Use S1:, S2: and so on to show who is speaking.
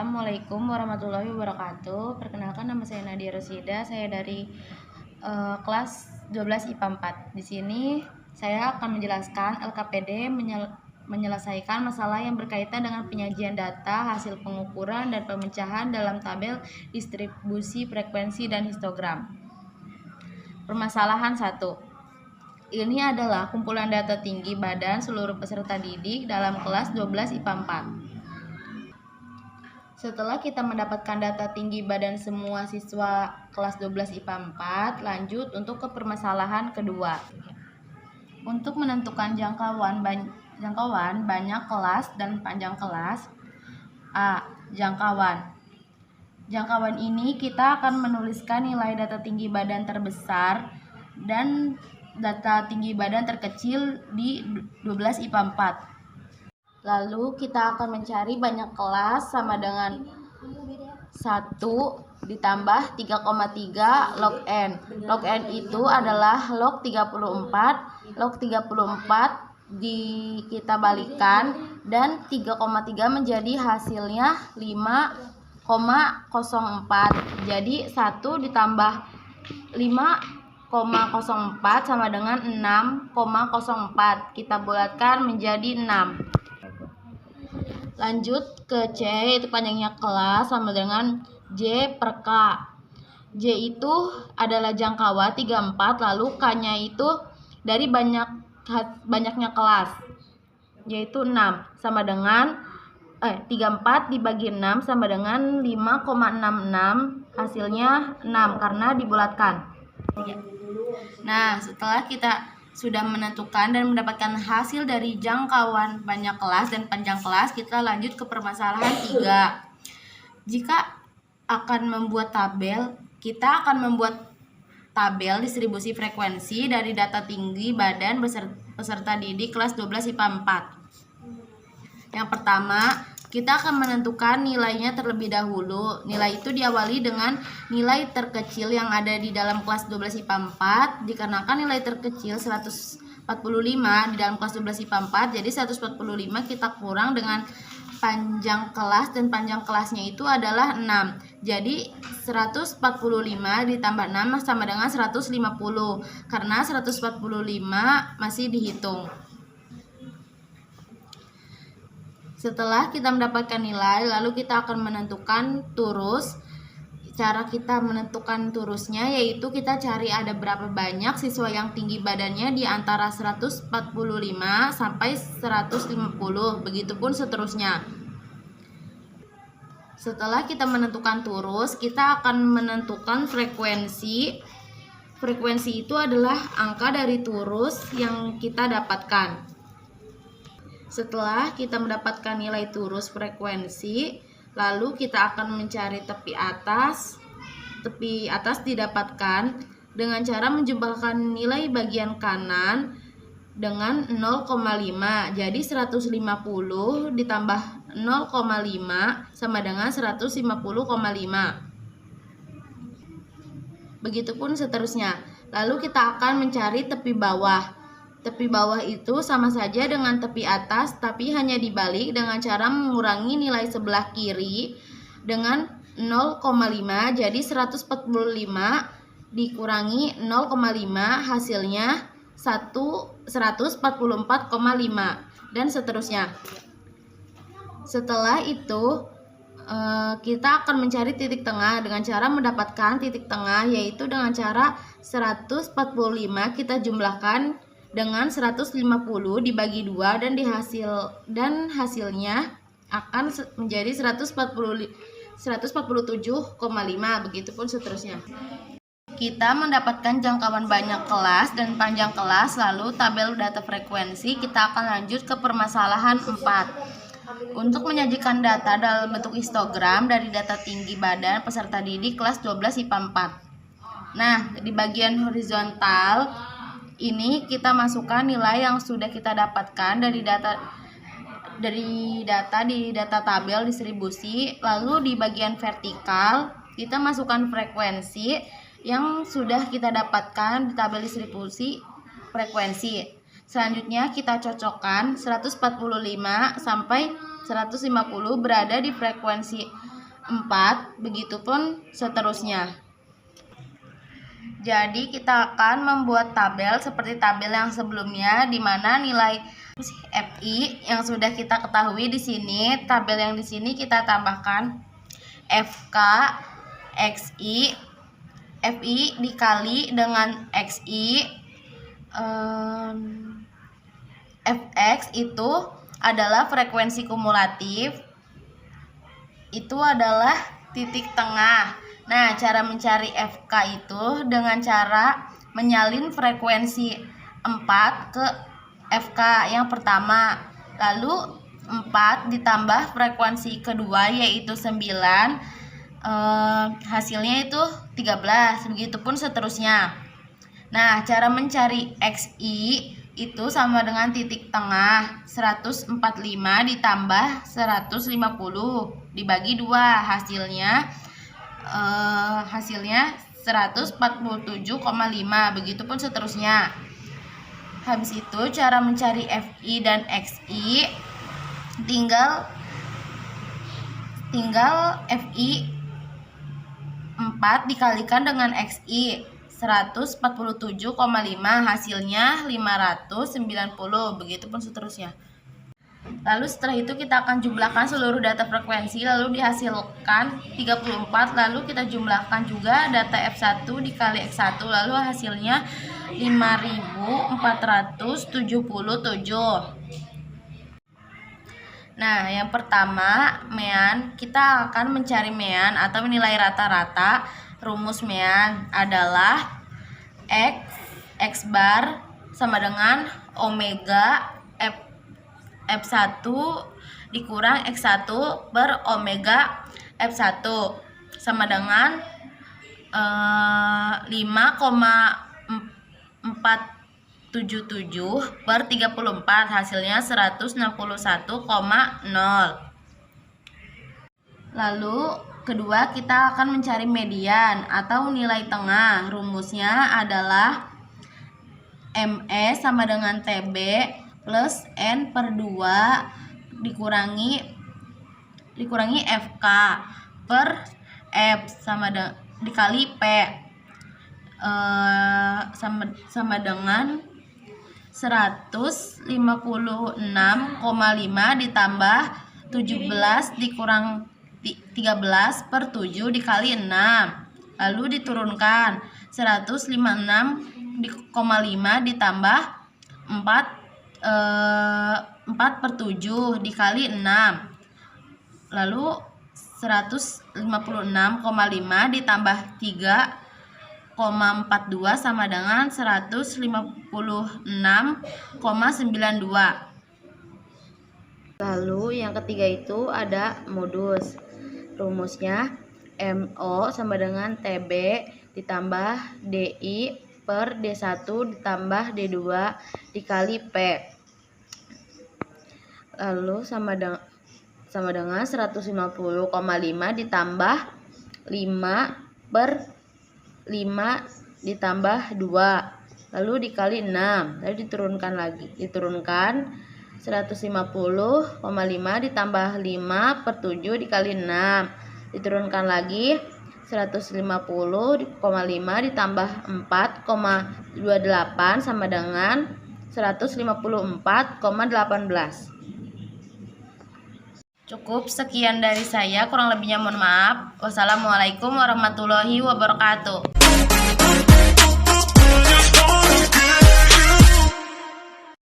S1: Assalamualaikum warahmatullahi wabarakatuh. Perkenalkan, nama saya Nadia Rosida. Saya dari kelas 12 IPA 4. Di sini saya akan menjelaskan LKPD menyelesaikan masalah yang berkaitan dengan penyajian data, hasil pengukuran dan pemecahan dalam tabel distribusi frekuensi dan histogram. Permasalahan 1. Ini adalah kumpulan data tinggi badan seluruh peserta didik dalam kelas 12 IPA 4. Setelah kita mendapatkan data tinggi badan semua siswa kelas 12 IPA 4, lanjut untuk ke permasalahan kedua. Untuk menentukan jangkauan banyak kelas dan panjang kelas. A. Jangkauan. Jangkauan ini kita akan menuliskan nilai data tinggi badan terbesar dan data tinggi badan terkecil di 12 IPA 4. Lalu kita akan mencari banyak kelas sama dengan 1 ditambah 3,3 log N. Log N itu adalah log 34. Log 34 kita balikan dan 3,3 menjadi hasilnya 5,04. Jadi 1 ditambah 5,04 sama dengan 6,04. Kita bulatkan menjadi 6. Lanjut ke C, itu panjangnya kelas sama dengan J per K. J itu adalah jangkauan 34, lalu K-nya itu dari banyaknya kelas, yaitu 6, sama dengan 34 dibagi 6 sama dengan 5,66, hasilnya 6 karena dibulatkan. Nah, setelah kita sudah menentukan dan mendapatkan hasil dari jangkauan banyak kelas dan panjang kelas, kita lanjut ke permasalahan 3. Jika akan membuat tabel, kita akan membuat tabel distribusi frekuensi dari data tinggi badan peserta didik kelas 12 IPA 4. Yang pertama, kita akan menentukan nilainya terlebih dahulu. Nilai itu diawali dengan nilai terkecil yang ada di dalam kelas 12 IPA 4. Dikarenakan nilai terkecil 145 di dalam kelas 12 IPA 4, jadi 145 kita kurang dengan panjang kelas, dan panjang kelasnya itu adalah 6. Jadi 145 ditambah 6 sama dengan 150. Karena 145 masih dihitung. Setelah kita mendapatkan nilai, lalu kita akan menentukan turus. Cara kita menentukan turusnya yaitu kita cari ada berapa banyak siswa yang tinggi badannya di antara 145 sampai 150, begitupun seterusnya. Setelah kita menentukan turus, kita akan menentukan frekuensi. Frekuensi itu adalah angka dari turus yang kita dapatkan. Setelah kita mendapatkan nilai turus frekuensi, lalu kita akan mencari tepi atas. Tepi atas didapatkan dengan cara menjumlahkan nilai bagian kanan dengan 0,5. Jadi 150 ditambah 0,5 sama dengan 150,5. Begitupun seterusnya. Lalu kita akan mencari tepi bawah. Tepi bawah itu sama saja dengan tepi atas, tapi hanya dibalik dengan cara mengurangi nilai sebelah kiri dengan 0,5. Jadi 145 dikurangi 0,5 hasilnya 144,5 dan seterusnya. Setelah itu kita akan mencari titik tengah dengan cara mendapatkan titik tengah, yaitu dengan cara 145 kita jumlahkan dengan 150 dibagi 2 dan hasilnya akan menjadi 147,5, begitupun seterusnya. Kita mendapatkan jangkauan banyak kelas dan panjang kelas, lalu tabel data frekuensi. Kita akan lanjut ke permasalahan 4. Untuk menyajikan data dalam bentuk histogram dari data tinggi badan peserta didik kelas 12 IPA 4. Nah, di bagian horizontal ini kita masukkan nilai yang sudah kita dapatkan dari data di data tabel distribusi. Lalu di bagian vertikal kita masukkan frekuensi yang sudah kita dapatkan di tabel distribusi frekuensi. Selanjutnya kita cocokkan 145 sampai 150 berada di frekuensi 4, begitupun seterusnya. Jadi kita akan membuat tabel seperti tabel yang sebelumnya, di mana nilai FI yang sudah kita ketahui di sini, tabel yang di sini kita tambahkan FK XI, FI dikali dengan XI, Fx itu adalah frekuensi kumulatif, itu adalah titik tengah. Nah, cara mencari FK itu dengan cara menyalin frekuensi 4 ke FK yang pertama. Lalu 4 ditambah frekuensi kedua yaitu 9, hasilnya itu 13. Begitupun seterusnya. Nah, cara mencari XI itu sama dengan titik tengah 145 ditambah 150 dibagi 2, hasilnya 147,5. Begitupun seterusnya. Habis itu cara mencari FI dan XI, tinggal FI 4 dikalikan dengan XI 147,5, hasilnya 590. Begitupun seterusnya. Lalu setelah itu kita akan jumlahkan seluruh data frekuensi, lalu dihasilkan 34. Lalu kita jumlahkan juga data F1 dikali X1, lalu hasilnya 5477. Nah, yang pertama mean, kita akan mencari mean atau nilai rata-rata. Rumus mean adalah X bar sama dengan omega F1 dikurang X1 per omega F1 sama dengan 5,477 per 34, hasilnya 161,0. Lalu kedua kita akan mencari median atau nilai tengah. Rumusnya adalah ME sama dengan TB plus N per 2 dikurangi FK per F dikali P, sama dengan 156,5 ditambah 17 dikurang 13 per 7 dikali 6, lalu diturunkan 156,5 ditambah 4 per 7 dikali 6, lalu 156,5 ditambah 3,42 sama dengan 156,92. Lalu yang ketiga itu ada modus. Rumusnya MO sama dengan TB ditambah DI per D1 ditambah D2 dikali P, lalu sama dengan 150,5 ditambah 5 per 5 ditambah 2 lalu dikali 6, lalu diturunkan 150,5 ditambah 5 per 7 dikali 6, diturunkan lagi 150,5 ditambah 4,28 sama dengan 154,18. Cukup sekian dari saya, kurang lebihnya mohon maaf. Wassalamualaikum warahmatullahi wabarakatuh.